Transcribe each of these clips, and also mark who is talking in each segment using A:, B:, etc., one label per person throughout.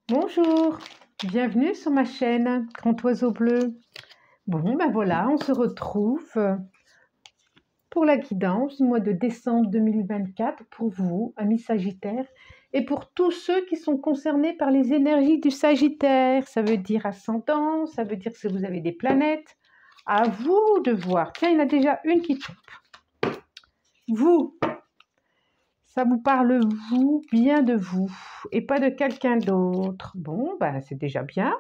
A: Bonjour, bienvenue sur ma chaîne Grand Oiseau Bleu. Bon, ben voilà, on se retrouve pour la guidance du mois de décembre 2024 pour vous, amis Sagittaires, et pour tous ceux qui sont concernés par les énergies du Sagittaire. Ça veut dire ascendant, ça veut dire que vous avez des planètes. À vous de voir. Tiens, il y en a déjà une qui tombe. Vous, ça vous parle vous, bien de vous, et pas de quelqu'un d'autre. Bon, ben c'est déjà bien.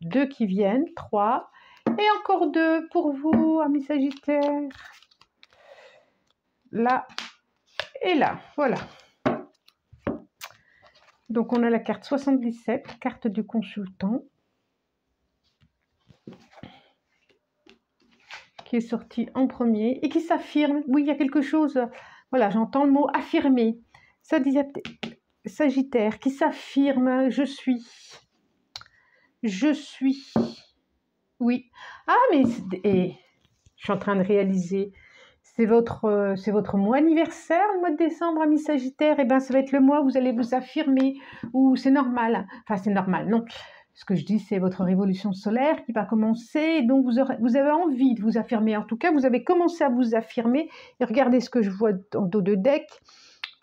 A: 2 qui viennent, 3, et encore 2 pour vous, amis Sagittaires. Là et là, voilà. Donc on a la carte 77, carte du consultant, qui est sortie en premier et qui s'affirme. Oui, il y a quelque chose, voilà, j'entends le mot affirmer. Ça disait Sagittaire qui s'affirme, je suis, oui. Ah, mais et je suis en train de réaliser, c'est votre mois anniversaire, le mois de décembre, amis Sagittaire. Et bien, ça va être le mois où vous allez vous affirmer, ou c'est normal. Enfin, c'est normal, non. Ce que je dis, c'est votre révolution solaire qui va commencer. Et donc, vous avez envie de vous affirmer. En tout cas, vous avez commencé à vous affirmer. Et regardez ce que je vois en dos de deck.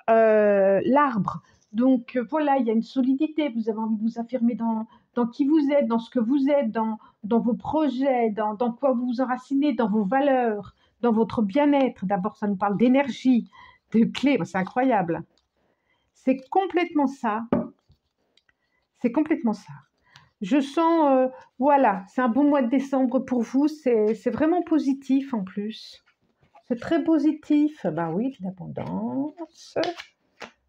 A: L'arbre. Donc, voilà, il y a une solidité. Vous avez envie de vous affirmer dans qui vous êtes, dans ce que vous êtes, dans vos projets, dans quoi vous vous enracinez, dans vos valeurs, dans votre bien-être. D'abord, ça nous parle d'énergie, de clés. C'est incroyable. C'est complètement ça. C'est complètement ça. Je sens, voilà, c'est un bon mois de décembre pour vous. C'est vraiment positif en plus. C'est très positif. Ben oui, de l'abondance.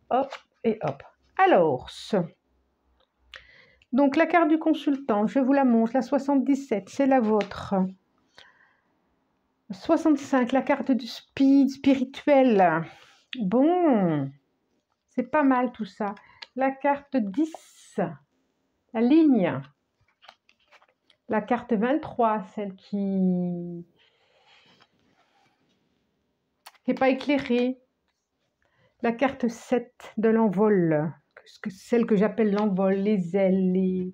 A: Hop et hop. Alors, donc la carte du consultant, je vous la montre. La 77, c'est la vôtre. 65, la carte du speed spirituel. Bon, c'est pas mal tout ça. La carte 10, la ligne. La carte 23, celle qui n'est pas éclairée. La carte 7 de l'envol, celle que j'appelle l'envol, les ailes.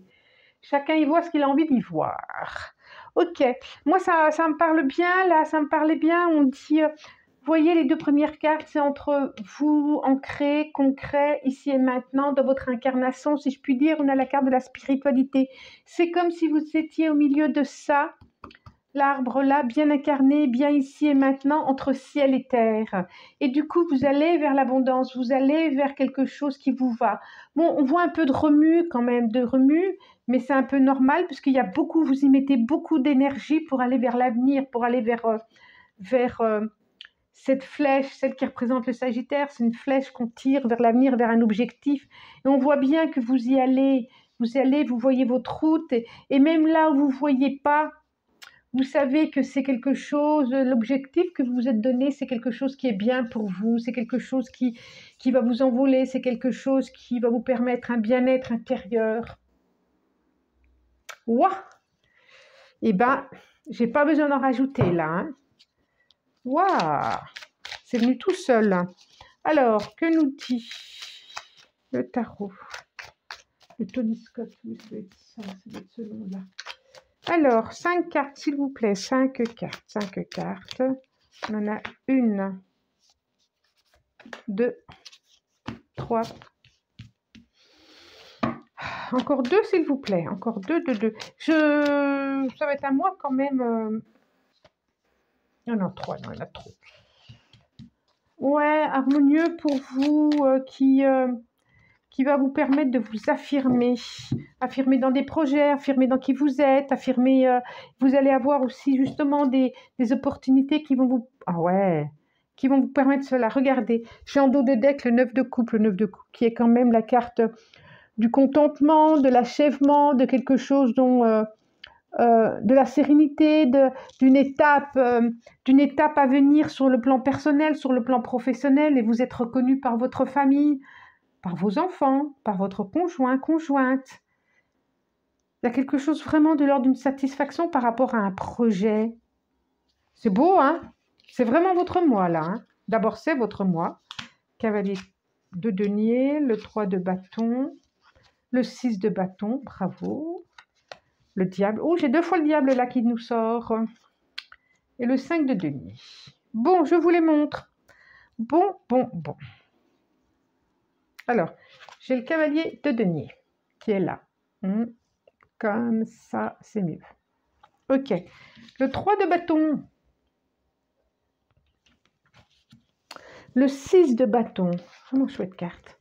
A: Chacun y voit ce qu'il a envie d'y voir. Ok, moi ça me parle bien, là, ça me parlait bien. On dit, vous voyez, les 2 premières cartes, c'est entre vous, ancré, concret, ici et maintenant, dans votre incarnation, si je puis dire. On a la carte de la spiritualité. C'est comme si vous étiez au milieu de ça, l'arbre là, bien incarné, bien ici et maintenant, entre ciel et terre. Et du coup, vous allez vers l'abondance, vous allez vers quelque chose qui vous va. Bon, on voit un peu de remue quand même, mais c'est un peu normal, parce qu'il y a beaucoup, vous y mettez beaucoup d'énergie pour aller vers l'avenir, pour aller vers cette flèche, celle qui représente le Sagittaire. C'est une flèche qu'on tire vers l'avenir, vers un objectif. Et on voit bien que vous y allez, vous voyez votre route, et même là où vous ne voyez pas, vous savez que c'est quelque chose, l'objectif que vous vous êtes donné, c'est quelque chose qui est bien pour vous, c'est quelque chose qui va vous envoler, c'est quelque chose qui va vous permettre un bien-être intérieur. Waouh! Eh ben, j'ai pas besoin d'en rajouter là. Hein. Waouh! C'est venu tout seul. Alors, que nous dit le tarot? Le toniscope, ça doit être ça, ça doit être ce nom-là. Alors, 5 cartes, s'il vous plaît. 5 cartes. On en a 1, 2, 3. Encore 2, s'il vous plaît. Encore 2. Ça va être à moi quand même. Non, 3. Non, il y en a trop. Ouais, harmonieux pour vous, qui va vous permettre de vous affirmer. Affirmer dans des projets, affirmer dans qui vous êtes, affirmer... vous allez avoir aussi justement des opportunités qui vont vous... Ah ouais, qui vont vous permettre cela. Regardez, j'ai en dos de deck le 9 de coupe, qui est quand même la carte du contentement, de l'achèvement, de quelque chose dont... de la sérénité, d'une étape à venir sur le plan personnel, sur le plan professionnel, et vous êtes reconnu par votre famille, par vos enfants, par votre conjoint, conjointe. Il y a quelque chose vraiment de l'ordre d'une satisfaction par rapport à un projet. C'est beau, hein? C'est vraiment votre moi, là. Hein? D'abord, c'est votre moi. Cavalier de denier, le 3 de bâton, Le 6 de bâton, bravo. Le diable. Oh, j'ai 2 fois le diable là qui nous sort. Et le 5 de denier. Bon, je vous les montre. Bon. Alors, j'ai le cavalier de denier qui est là. Comme ça, c'est mieux. Ok. Le 3 de bâton. Le 6 de bâton. Vraiment chouette carte.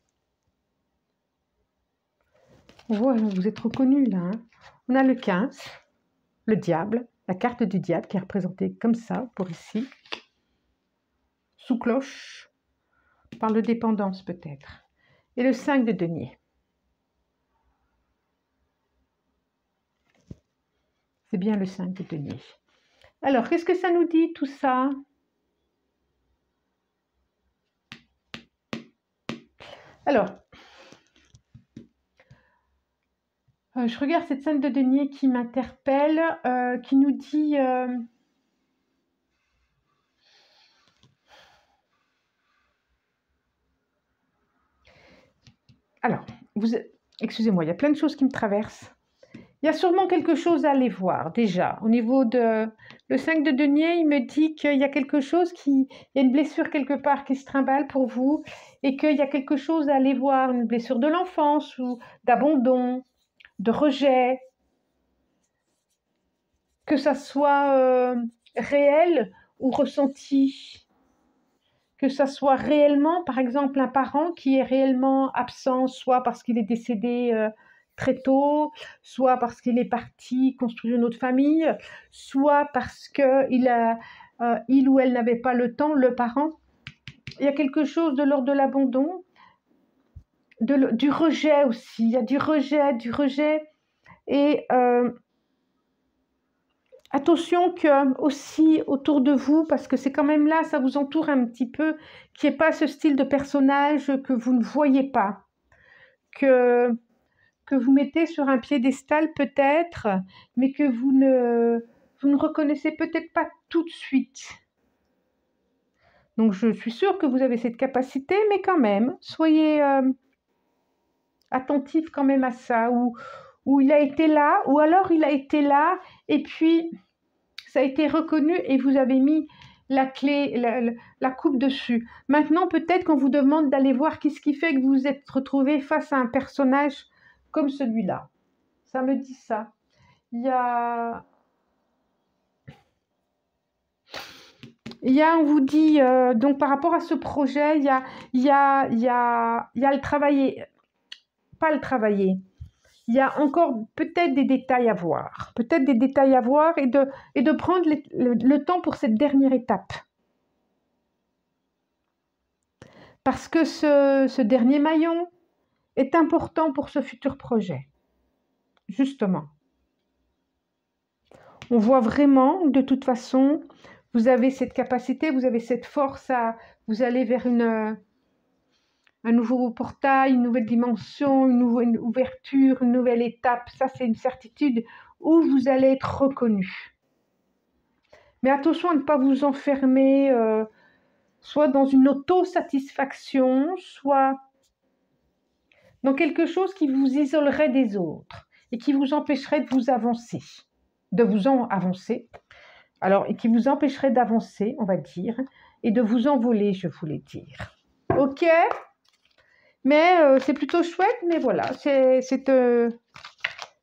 A: On voit, vous êtes reconnus là. On a le 15, le diable, la carte du diable qui est représentée comme ça, pour ici. Sous cloche. On parle de dépendance peut-être. Et le 5 de denier. C'est bien le 5 de denier. Alors, qu'est-ce que ça nous dit tout ça? Alors, je regarde cette 5 de denier qui m'interpelle, qui nous dit... Alors, excusez-moi, il y a plein de choses qui me traversent. Il y a sûrement quelque chose à aller voir déjà. Au niveau de le 5 de denier, il me dit qu'il y a quelque chose il y a une blessure quelque part qui se trimballe pour vous et qu'il y a quelque chose à aller voir, une blessure de l'enfance ou d'abandon, de rejet, que ça soit réel ou ressenti, que ça soit réellement, par exemple, un parent qui est réellement absent, soit parce qu'il est décédé très tôt, soit parce qu'il est parti construire une autre famille, soit parce que il ou elle n'avait pas le temps, le parent. Il y a quelque chose de l'ordre de l'abandon, du rejet aussi. Il y a du rejet. Et attention que aussi autour de vous, parce que c'est quand même là, ça vous entoure un petit peu, qu'il n'y ait pas ce style de personnage que vous ne voyez pas, que vous mettez sur un piédestal peut-être, mais que vous ne reconnaissez peut-être pas tout de suite. Donc je suis sûre que vous avez cette capacité, mais quand même, soyez attentifs quand même à ça, où il a été là, ou alors il a été là, et puis ça a été reconnu et vous avez mis la clé, la coupe dessus. Maintenant, peut-être qu'on vous demande d'aller voir qu'est-ce qui fait que vous vous êtes retrouvé face à un personnage comme celui-là. Ça me dit ça. Il y a, on vous dit, donc par rapport à ce projet, il y a le travailler, pas le travailler. Il y a encore peut-être des détails à voir. Peut-être des détails à voir et de prendre le temps pour cette dernière étape. Parce que ce dernier maillon est important pour ce futur projet. Justement. On voit vraiment, de toute façon, vous avez cette capacité, vous avez cette force vous allez vers un nouveau portail, une nouvelle dimension, une nouvelle ouverture, une nouvelle étape. Ça, c'est une certitude où vous allez être reconnu. Mais attention à ne pas vous enfermer soit dans une autosatisfaction, soit dans quelque chose qui vous isolerait des autres et qui vous empêcherait de vous avancer, alors, et qui vous empêcherait d'avancer, on va dire, et de vous envoler, je voulais dire. Ok? Mais c'est plutôt chouette, mais voilà, c'est cette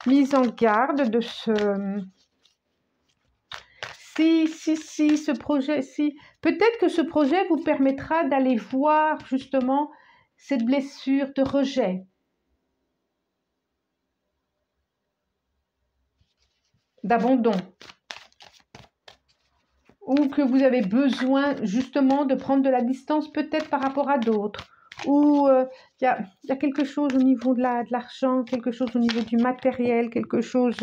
A: mise en garde de ce... Si, ce projet, peut-être que ce projet vous permettra d'aller voir justement cette blessure de rejet. D'abandon. Ou que vous avez besoin justement de prendre de la distance peut-être par rapport à d'autres. Ou il y a quelque chose au niveau de l'argent, quelque chose au niveau du matériel, quelque chose...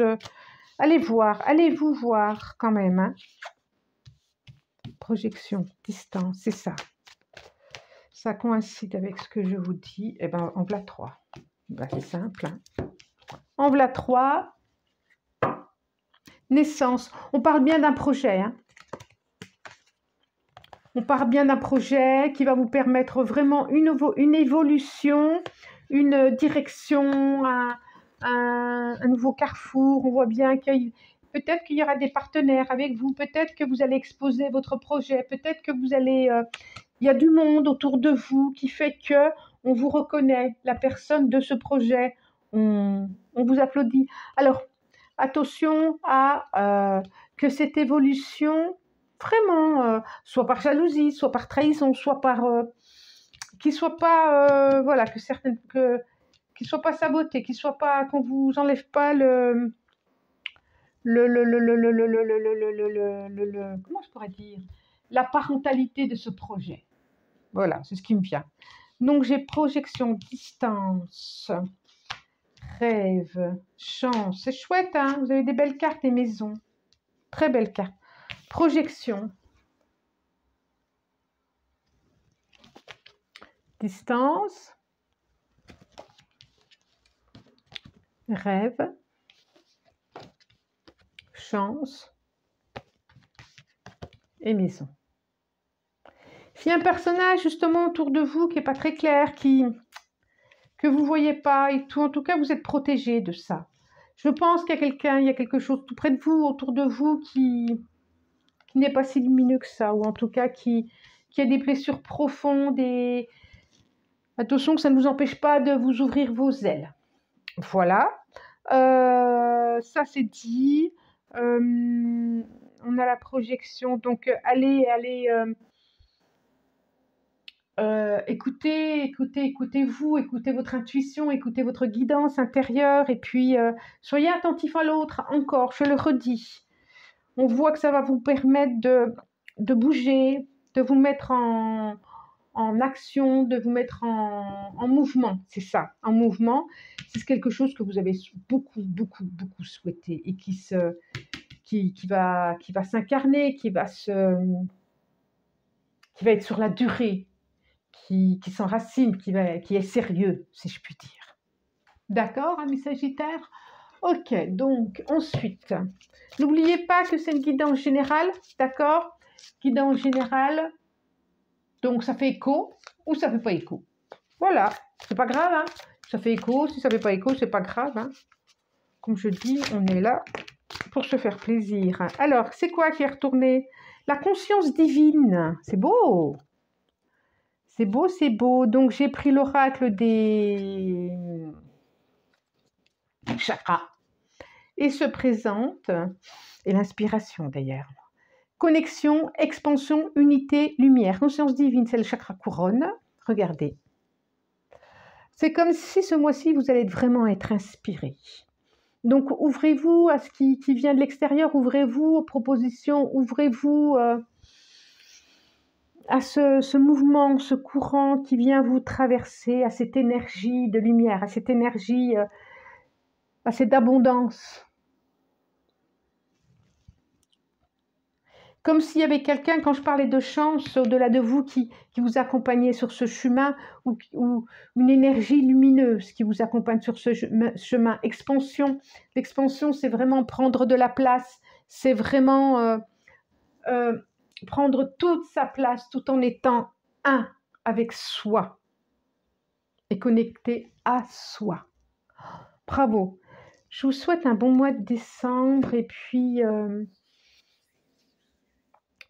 A: allez-vous voir quand même. Hein. Projection, distance, c'est ça. Ça coïncide avec ce que je vous dis. Eh bien, en voilà 3. Ben, c'est simple. Hein. En voilà 3. Naissance. On parle bien d'un projet. Hein. On parle bien d'un projet qui va vous permettre vraiment une évolution, une direction, un nouveau carrefour. On voit bien qu'il peut-être qu'il y aura des partenaires avec vous, peut-être que vous allez exposer votre projet, peut-être que vous allez... il y a du monde autour de vous qui fait que on vous reconnaît, la personne de ce projet, on vous applaudit. Alors, attention à que cette évolution, vraiment, soit par jalousie, soit par trahison, soit par... qu'il soit pas... voilà, que certaines... qu'il soit pas saboté, qu'il soit pas... qu'on vous enlève pas comment je pourrais dire, la parentalité de ce projet. Voilà, c'est ce qui me vient. Donc, j'ai projection, distance, rêve, chance. C'est chouette, hein? Vous avez des belles cartes et maisons. Très belles cartes. Projection. Distance. Rêve. Chance. Et maison. S'il y a un personnage justement autour de vous qui n'est pas très clair, que vous ne voyez pas et tout, en tout cas, vous êtes protégé de ça. Je pense qu'il y a quelqu'un, il y a quelque chose tout près de vous, autour de vous, qui n'est pas si lumineux que ça, ou en tout cas qui a des blessures profondes et attention que ça ne vous empêche pas de vous ouvrir vos ailes. Voilà. Ça c'est dit. On a la projection, donc allez, écoutez-vous, écoutez votre intuition, écoutez votre guidance intérieure et puis soyez attentif à l'autre encore, je le redis. On voit que ça va vous permettre de bouger, de vous mettre en action, de vous mettre en mouvement, c'est ça, en mouvement. C'est quelque chose que vous avez beaucoup souhaité et qui va s'incarner, qui va être sur la durée, qui s'enracine, qui est sérieux, si je puis dire. D'accord, amis Sagittaires? Ok, donc ensuite, n'oubliez pas que c'est une guidance générale, d'accord? Guidance générale, donc ça fait écho ou ça fait pas écho. Voilà, c'est pas grave, hein? Ça fait écho, si ça fait pas écho, c'est pas grave, hein? Comme je dis, on est là pour se faire plaisir. Alors, c'est quoi qui est retourné? La conscience divine, c'est beau! C'est beau, c'est beau. Donc, j'ai pris l'oracle des chakras. Et se présente, et l'inspiration d'ailleurs. Connexion, expansion, unité, lumière. Conscience divine, c'est le chakra couronne. Regardez. C'est comme si ce mois-ci, vous allez vraiment être inspiré. Donc, ouvrez-vous à ce qui vient de l'extérieur, ouvrez-vous aux propositions, ouvrez-vous à ce mouvement, ce courant qui vient vous traverser, à cette énergie de lumière, à cette énergie, à cette abondance. Comme s'il y avait quelqu'un, quand je parlais de chance, au-delà de vous, qui vous accompagnait sur ce chemin, ou une énergie lumineuse qui vous accompagne sur ce chemin. Expansion. L'expansion, c'est vraiment prendre de la place, c'est vraiment prendre toute sa place tout en étant un avec soi et connecté à soi. Bravo. Je vous souhaite un bon mois de décembre et puis...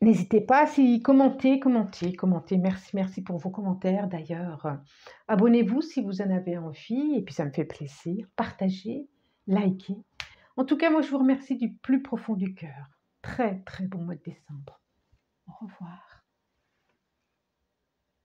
A: n'hésitez pas, si commentez. Merci pour vos commentaires d'ailleurs. Abonnez-vous si vous en avez envie et puis ça me fait plaisir. Partagez, likez. En tout cas, moi je vous remercie du plus profond du cœur. Très bon mois de décembre. Au revoir.